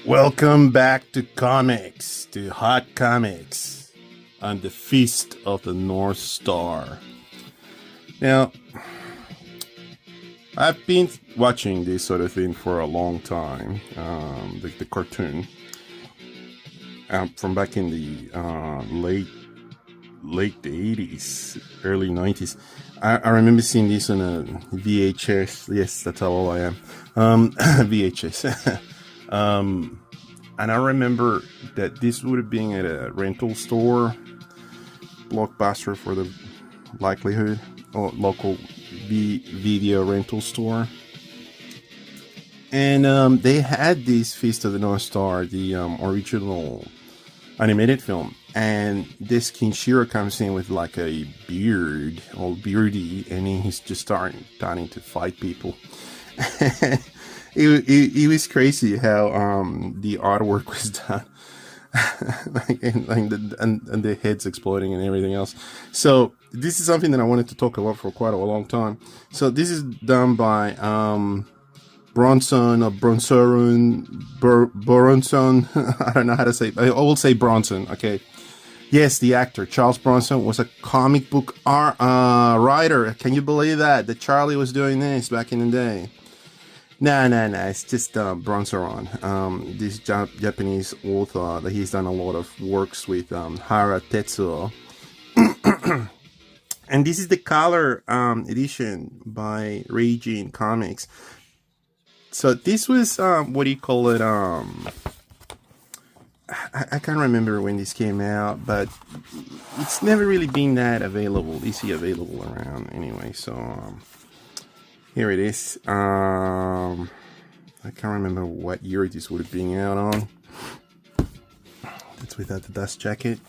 Welcome back to comics, to Hot Comics, on the Feast of the North Star. Now, I've been watching this sort of thing for a long time, the cartoon, from back in the late 80s, early 90s. I remember seeing this on a VHS. Yes, that's how old I am. VHS. And I remember that this would have been at a rental store, Blockbuster for the likelihood, or local video rental store. And they had this Feast of the North Star, the original animated film. And this Kinshiro comes in with like a beard, all beardy, and he's just starting to fight people. It was crazy how the artwork was done, and the heads exploding and everything else. So this is something that I wanted to talk about for quite a long time. So this is done by Buronson or Buronson. I don't know how to say it. I will say Buronson. Okay. Yes, the actor Charles Buronson was a comic book writer. Can you believe that Charlie was doing this back in the day? Nah. It's just Buronson. This Japanese author that he's done a lot of works with Hara Tetsuo. And this is the color edition by Reijin Comics. So this was what do you call it? I can't remember when this came out, but it's never really been that available. Easy available around anyway. So here it is. I can't remember what year this would have been out on. That's without the dust jacket.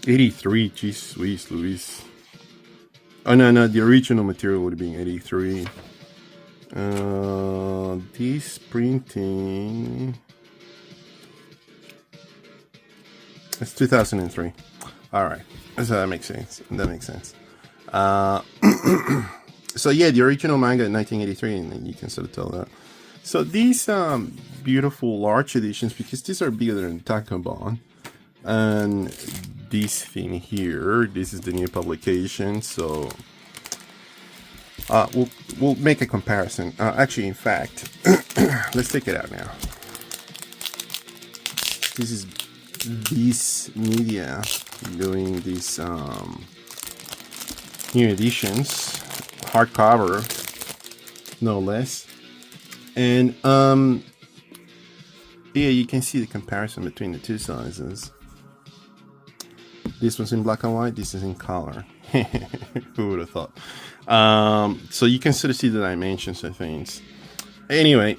'83. Jeez, Louise. Oh no, the original material would have been '83. This printing. It's 2003. All right, so that makes sense. So yeah, the original manga in 1983, and you can sort of tell that. So these beautiful large editions, because these are bigger than Tankobon, and this thing here, this is the new publication. So we'll make a comparison. Actually, in fact, let's take it out now. This is Beast Media doing these new editions, hardcover, no less. And yeah, you can see the comparison between the two sizes. This one's in black and white, this is in color. Who would have thought? So you can sort of see the dimensions of things. Anyway,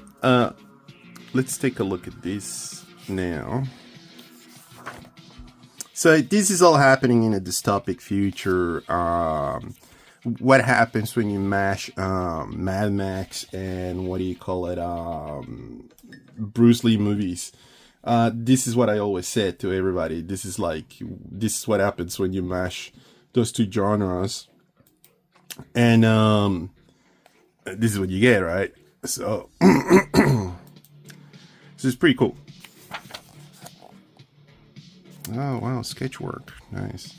let's take a look at this now. So this is all happening in a dystopic future. What happens when you mash Mad Max and what do you call it? Bruce Lee movies. This is what I always said to everybody. This is what happens when you mash those two genres. And this is what you get, right? So this is pretty cool. Oh wow, sketch work, nice.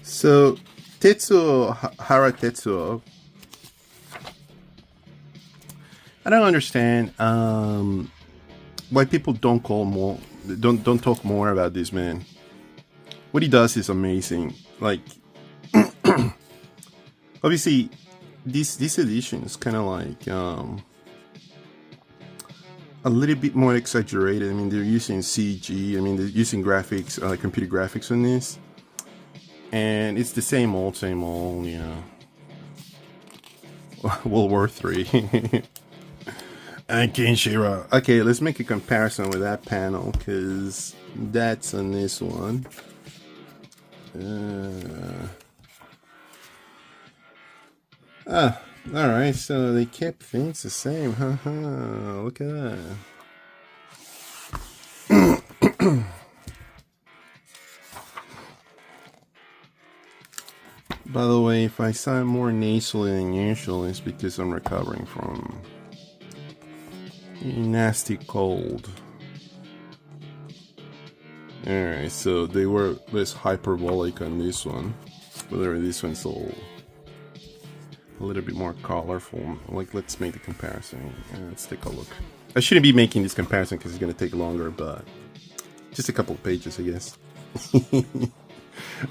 So Tetsuo, Hara Tetsuo, I don't understand why people don't talk more about this man. What he does is amazing. Like obviously this edition is kind of like a little bit more exaggerated. I mean, they're using CG. I mean, they're using graphics, computer graphics on this, and it's the same old, you know. World War III. And Kinshiro. Okay, let's make a comparison with that panel, because that's on this one. Alright, so they kept things the same. Look at that. By the way, if I sound more nasally than usual, it's because I'm recovering from a nasty cold. Alright, so they were less hyperbolic on this one. Whether this one's a little bit more colorful. Like, let's make the comparison. Let's take a look. I shouldn't be making this comparison because it's going to take longer, but just a couple of pages, I guess.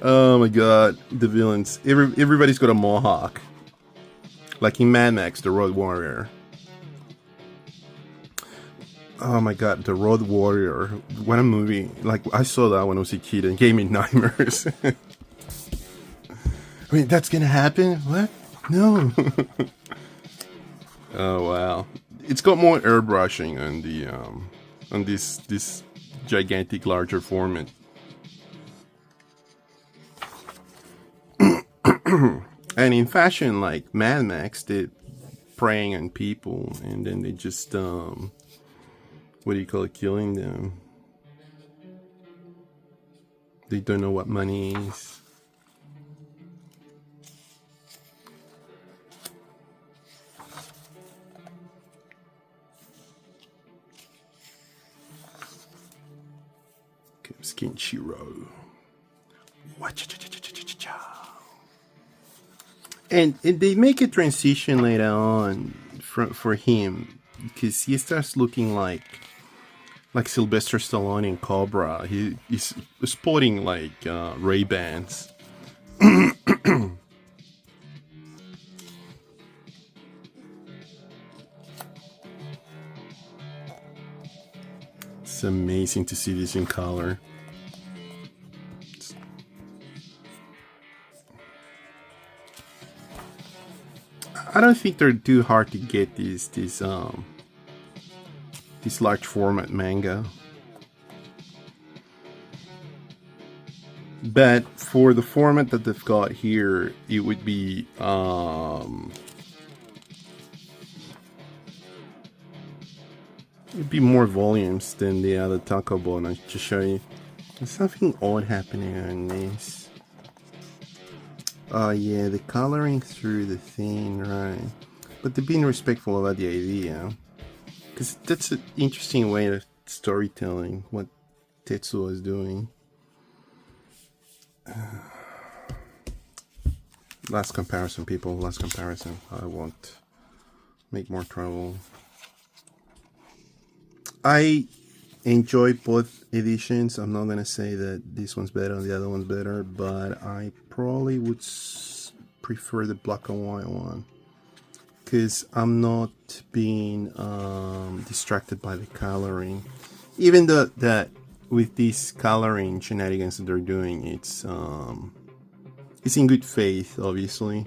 Oh my god, the villains. Everybody's got a mohawk. Like in Mad Max, the Road Warrior. Oh my god, the Road Warrior. What a movie. Like, I saw that when I was a kid and it gave me nightmares. I mean, that's gonna happen? What? No. Oh wow. It's got more airbrushing on the on this gigantic larger format. And in fashion, like Mad Max, they're preying on people and then they just what do you call it, killing them. They don't know what money is. Skinchiro. And they make a transition later on for him because he starts looking like Sylvester Stallone in Cobra. He's sporting like Ray-Bans. It's amazing to see this in color. I don't think they're too hard to get this large format manga. But for the format that they've got here, it would be it'd be more volumes than the other tankobon. I just show you. There's something odd happening on this. Oh yeah, the coloring through the thing, right? But they're being respectful about the idea, because that's an interesting way of storytelling. What Tetsuo is doing. Last comparison, people. Last comparison. I won't make more trouble. I enjoy both editions. I'm not gonna say that this one's better and the other one's better, but I probably would prefer the black and white one because I'm not being distracted by the coloring. Even though that with these coloring shenanigans that they're doing, it's in good faith, obviously.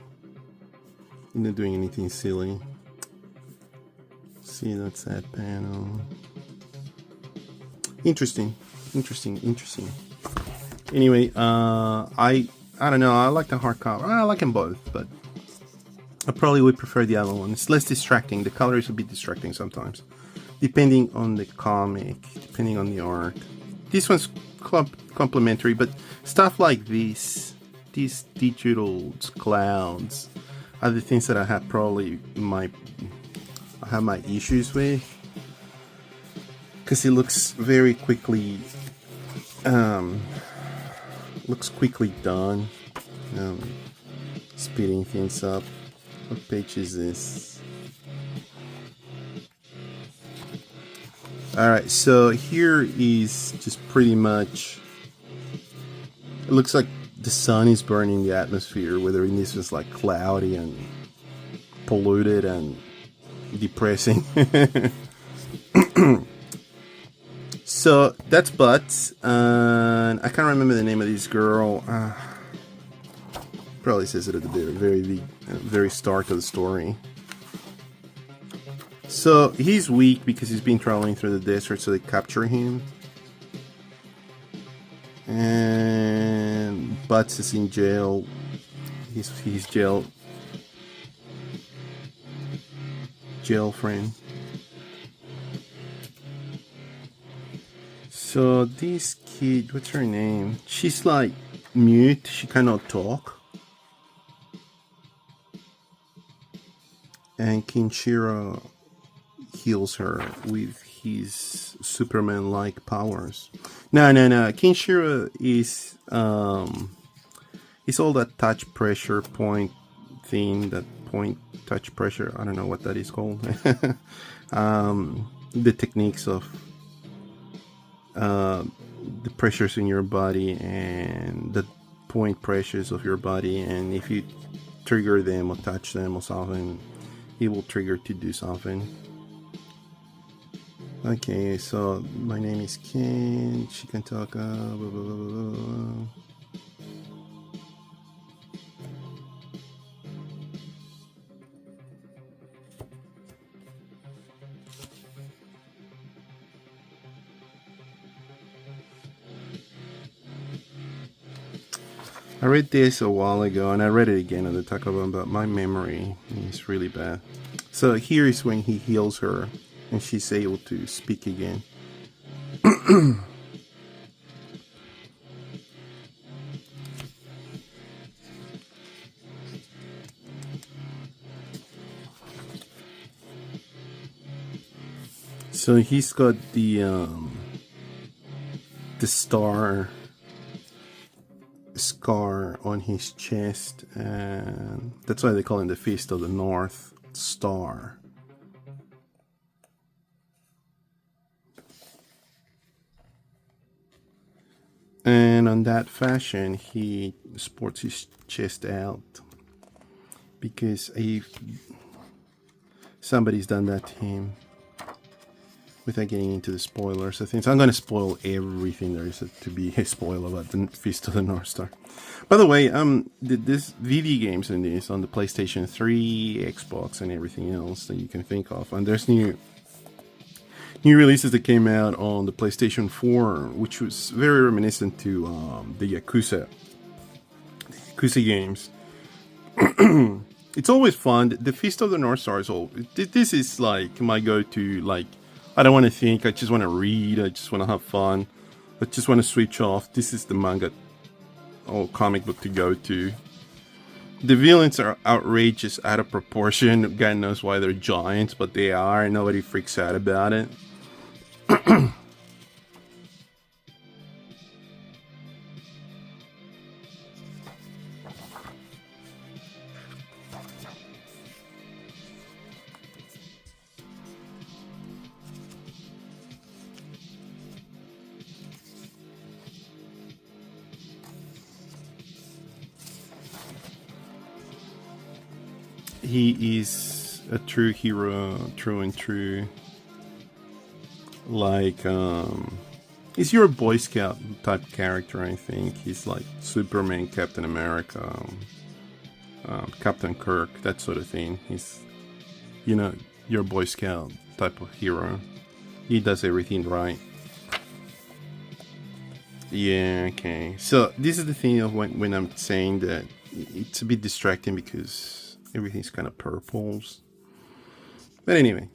You're not doing anything silly. See, that's that panel. Interesting. Anyway, I don't know. I like the hardcover. I like them both, but I probably would prefer the other one. It's less distracting. The color is a bit distracting sometimes, depending on the comic, depending on the art. This one's complementary, but stuff like these digital clouds are the things that I have probably my issues with. Because it looks very quickly, done, speeding things up. What page is this? Alright, so here is just pretty much, it looks like the sun is burning the atmosphere, whether this was like cloudy and polluted and depressing. So that's Butts, and I can't remember the name of this girl. Probably says it at the very start of the story. So he's weak because he's been traveling through the desert, so they capture him. And Butts is in jail. He's jail friend. So this kid, what's her name? She's like mute, she cannot talk. and Kinshiro heals her with his Superman-like powers. No. Kinshiro is it's all that touch pressure point thing. That point touch pressure. I don't know what that is called. The techniques of the pressures in your body and the point pressures of your body, and if you trigger them or touch them or something, it will trigger to do something. Okay, so my name is Ken. She can talk. Blah, blah, blah, blah. I read this a while ago, and I read it again at the Takoban, but my memory is really bad. So here is when he heals her, and she's able to speak again. So he's got the star scar on his chest, and that's why they call him the Fist of the North Star. And on that fashion, he sports his chest out because somebody's done that to him. Without getting into the spoilers, I think so. I'm going to spoil everything there is to be a spoiler about the Fist of the North Star. By the way, this VD games in this on the PlayStation 3, Xbox, and everything else that you can think of. And there's new releases that came out on the PlayStation 4, which was very reminiscent to the Yakuza games. It's always fun. The Fist of the North Star is this is like my go-to, like, I don't want to think, I just want to read, I just want to have fun, I just want to switch off. This is the manga or comic book to go to. The villains are outrageous, out of proportion. God knows why they're giants, but they are, and nobody freaks out about it. He is a true hero, true and true. Like, he's your Boy Scout type character, I think. He's like Superman, Captain America, Captain Kirk, that sort of thing. He's, your Boy Scout type of hero. He does everything right. Yeah, okay. So this is the thing of when I'm saying that it's a bit distracting because everything's kind of purples. But anyway.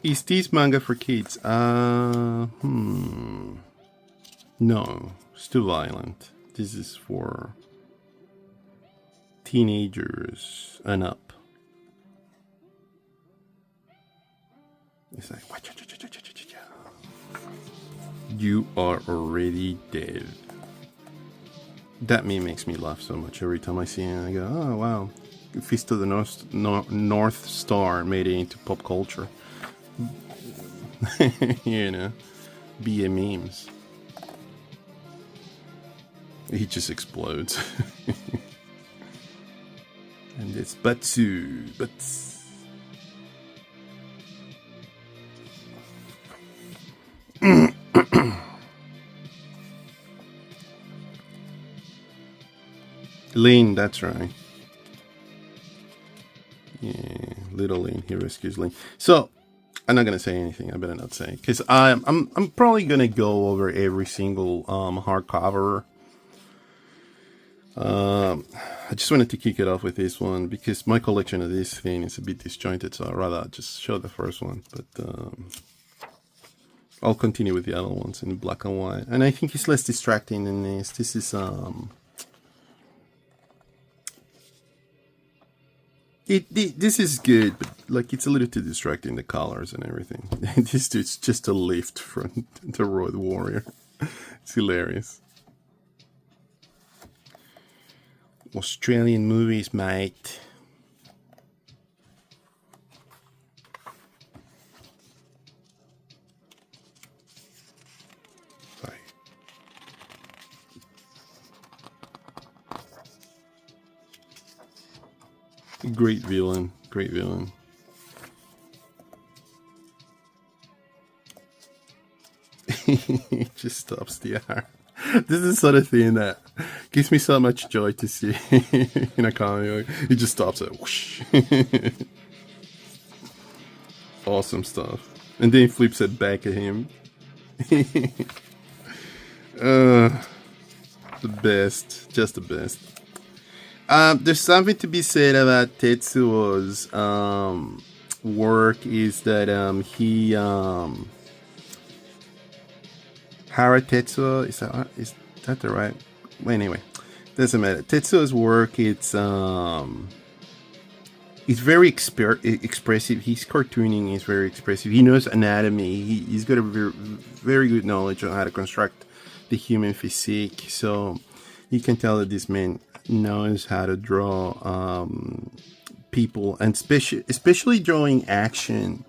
Is this manga for kids? No. It's too violent. This is for teenagers and up. It's like, you are already dead. That meme makes me laugh so much every time I see it. I go, oh wow, Fist of the North Star made it into pop culture. BA memes. He just explodes. And it's Batsu. Lin, that's right. Yeah, little Lin, he rescues Lin. So, I'm not gonna say anything. I better not say, because I'm probably gonna go over every single hardcover. I just wanted to kick it off with this one because my collection of this thing is a bit disjointed, so I'd rather just show the first one. But I'll continue with the other ones in black and white, and I think it's less distracting than this. This is This is good, but like it's a little too distracting, the colors and everything. This dude's just a lift from the Road Warrior. It's hilarious. Australian movies, mate. Sorry. Great villain. Great villain. He just stops the hour. This is the sort of thing that gives me so much joy to see in a comic. He just stops it. Whoosh. Awesome stuff. And then he flips it back at him. The best. Just the best. There's something to be said about Tetsuo's work is that he Hara Tetsuo, is that the right? Well, anyway, doesn't matter. Tetsuo's work, it's very expressive. His cartooning is very expressive. He knows anatomy. He's got a very good knowledge on how to construct the human physique. So you can tell that this man knows how to draw people, and especially drawing action,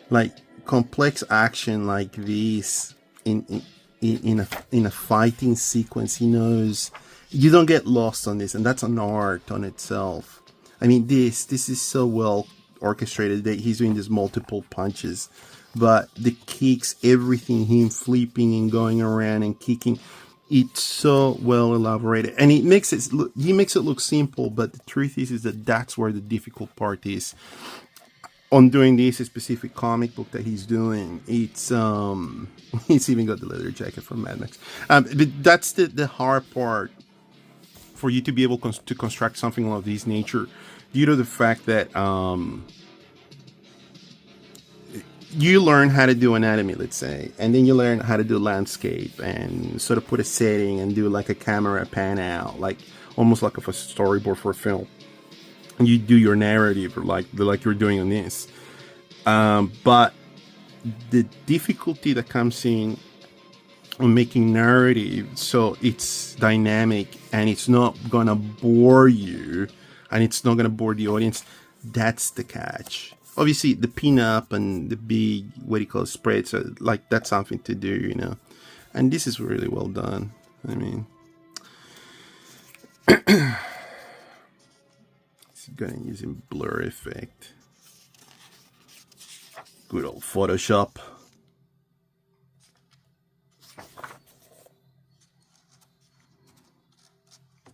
like complex action like this in a fighting sequence. He knows you don't get lost on this, and that's an art on itself. I mean, this is so well orchestrated that he's doing these multiple punches, but the kicks, everything, him flipping and going around and kicking, it's so well elaborated, and he makes it look simple. But the truth is that that's where the difficult part is. On doing this specific comic book that he's doing, it's he's even got the leather jacket from Mad Max. But that's the hard part for you to be able to construct something of this nature, due to the fact that you learn how to do anatomy, let's say, and then you learn how to do landscape and sort of put a setting and do like a camera pan out, like almost like a storyboard for a film. And you do your narrative like you're doing on this. But the difficulty that comes in on making narrative so it's dynamic and it's not gonna bore you and it's not gonna bore the audience, that's the catch. Obviously the pin-up and the big, what do you call it, spreads, like that's something to do, you know. And this is really well done. I mean, gonna use a blur effect. Good old Photoshop.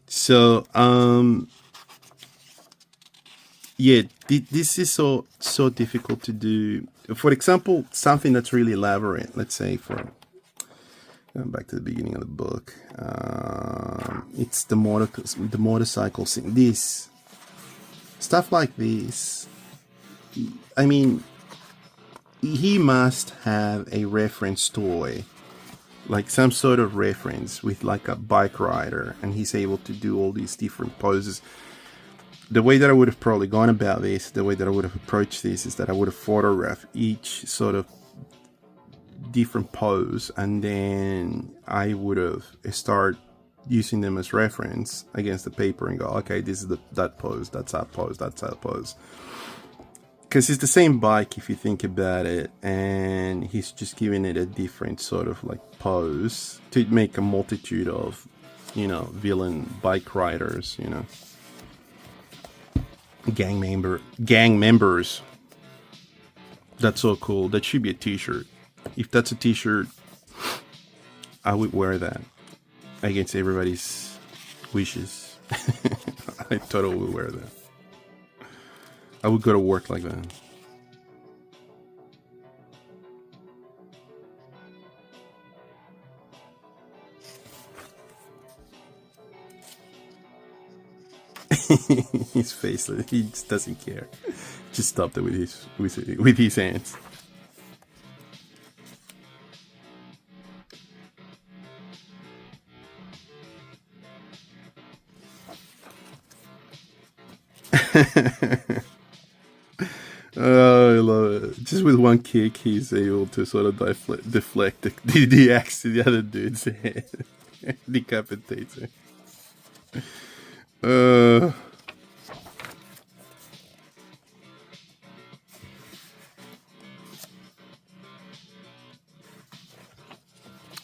So yeah, this is so difficult to do. For example, something that's really elaborate, let's say, for going back to the beginning of the book, it's the motorcycle scene. This stuff like this, I mean, he must have a reference toy, like some sort of reference with like a bike rider, and he's able to do all these different poses. The way that I would have probably gone about this, the way that I would have approached this, is that I would have photographed each sort of different pose, and then I would have start using them as reference against the paper and go, okay, this is that pose, that's that pose, that's that pose. Because it's the same bike if you think about it, and he's just giving it a different sort of like pose to make a multitude of, you know, villain bike riders, you know, gang members. That's so cool. That should be a t-shirt. If that's a t-shirt, I would wear that against everybody's wishes. I totally would wear that. I would go to work like that. His face, he just doesn't care. Just stopped it with his hands. Oh, I love it. Just with one kick, he's able to sort of deflect the axe to the other dude's head. Decapitates him. Uh,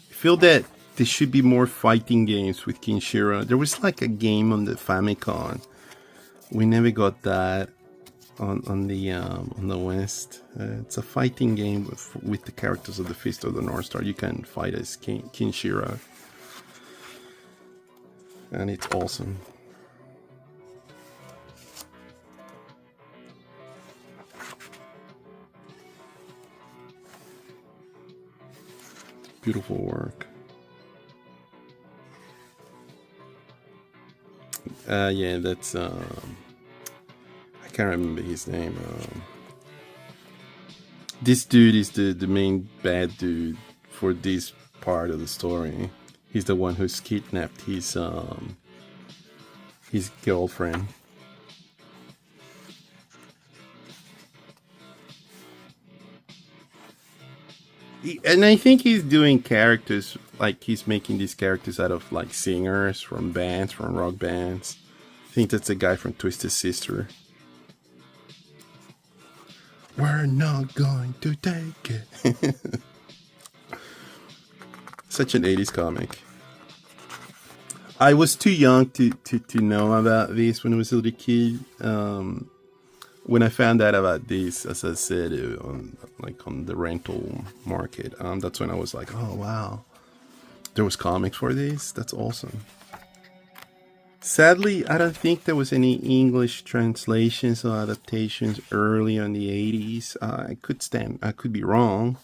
I feel that there should be more fighting games with Kinshira. There was like a game on the Famicom. We never got that on the West. It's a fighting game with the characters of the Fist of the North Star. You can fight as Kinshira, and it's awesome. Beautiful work. Yeah, that's I can't remember his name. This dude is the main bad dude for this part of the story. He's the one who's kidnapped his girlfriend. And I think he's doing characters, like he's making these characters out of like singers from bands, from rock bands. I think that's the guy from Twisted Sister. We're not going to take it. Such an 80s comic. I was too young to know about this when I was a little kid. When I found out about this, as I said, on the rental market, that's when I was like, oh wow, there was comics for this. That's awesome. Sadly, I don't think there was any English translations or adaptations early in the 80s. I could be wrong.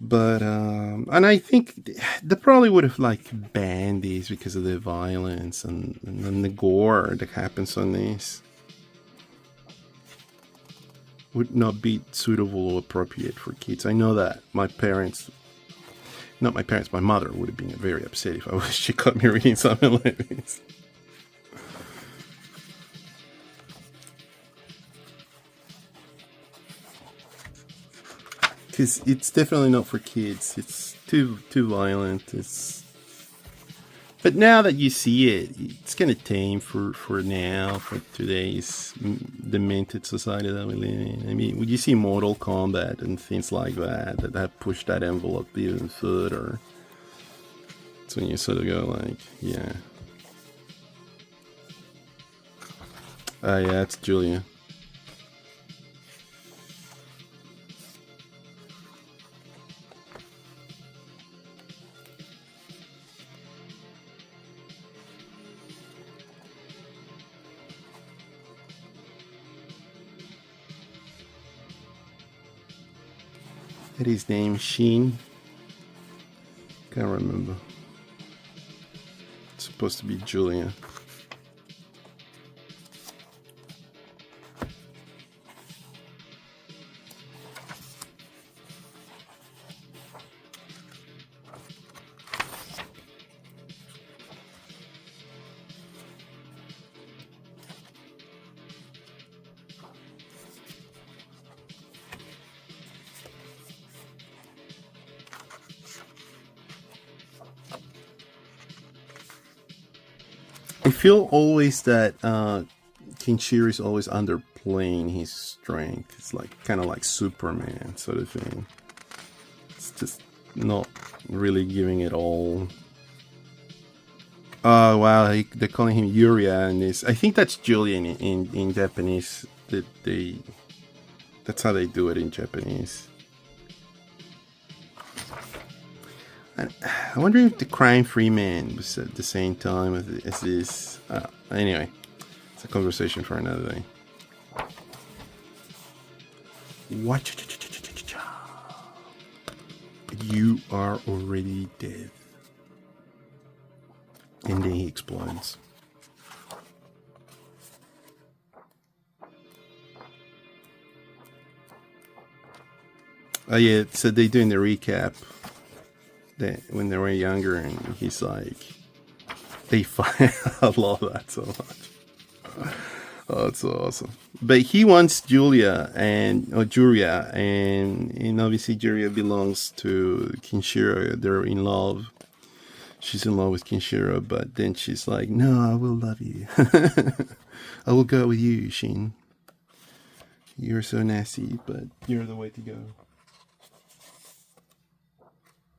But, and I think they probably would have like banned these because of the violence and the gore that happens on these. Would not be suitable or appropriate for kids. I know that my mother would have been very upset if she caught me reading something like this. Because it's definitely not for kids. It's too violent. But now that you see it, it's kind of tame for now, for today's demented society that we live in. I mean, when you see Mortal Kombat and things like that have pushed that envelope even further, it's when you sort of go like, yeah. Yeah, it's Julia. What is his name? Sheen? Can't remember. It's supposed to be Julia. I feel always that Kinshiro is always underplaying his strength. It's like kind of like Superman sort of thing. It's just not really giving it all. Oh wow, they're calling him Yuria in this. I think that's Julian in Japanese. That's how they do it in Japanese. I wonder if the Crime-Free Man was at the same time as this. Anyway, it's a conversation for another day. What? You are already dead. And then he explodes. Oh yeah, so they're doing the recap. That when they were younger, and he's like, they fight. I love that so much. Oh, it's so awesome. But he wants Julia or Juria, and obviously Juria belongs to Kinshiro. They're in love. She's in love with Kinshiro, but then she's like, "No, I will love you. I will go with you, Shin. You're so nasty, but you're the way to go."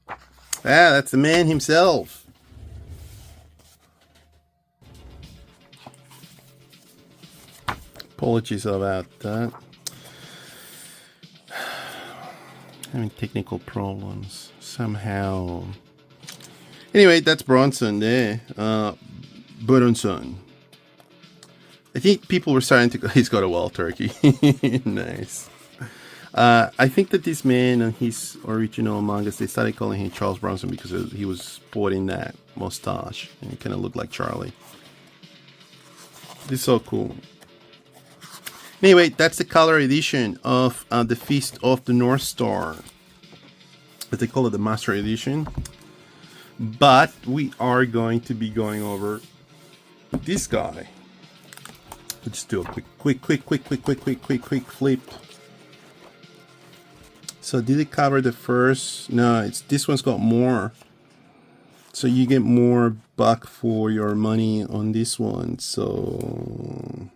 Ah, that's the man himself. Apologies about that. Having technical problems somehow. Anyway, that's Buronson there. Buronson. I think people were starting to go, he's got a wild turkey. Nice. I think that this man on his original mangas, they started calling him Charles Bronson because he was sporting that mustache and he kind of looked like Charlie. This is so cool. Anyway, that's the color edition of the Feast of the North Star. As they call it, the Master Edition. But we are going to be going over this guy. Let's do a quick flip. So did it cover the first? No, this one's got more. So you get more buck for your money on this one. So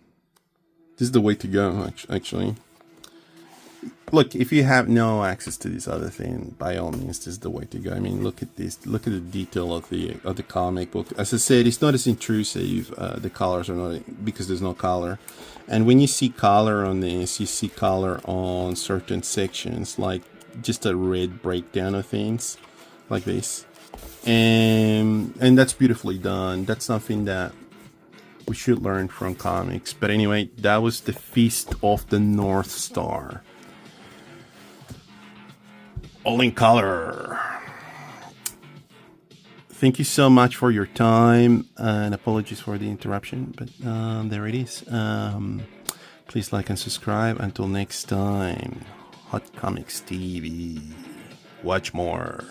this is the way to go, actually. Look, if you have no access to this other thing, by all means, this is the way to go. I mean, look at this. Look at the detail of the comic book. As I said, it's not as intrusive. The colors are not, because there's no color. And when you see color on this, you see color on certain sections, like just a red breakdown of things, like this. And that's beautifully done. That's something that we should learn from comics. But anyway, that was the Feast of the North Star. All in color. Thank you so much for your time, and apologies for the interruption, but there it is. Please like and subscribe. Until next time, Hot Comics TV. Watch more.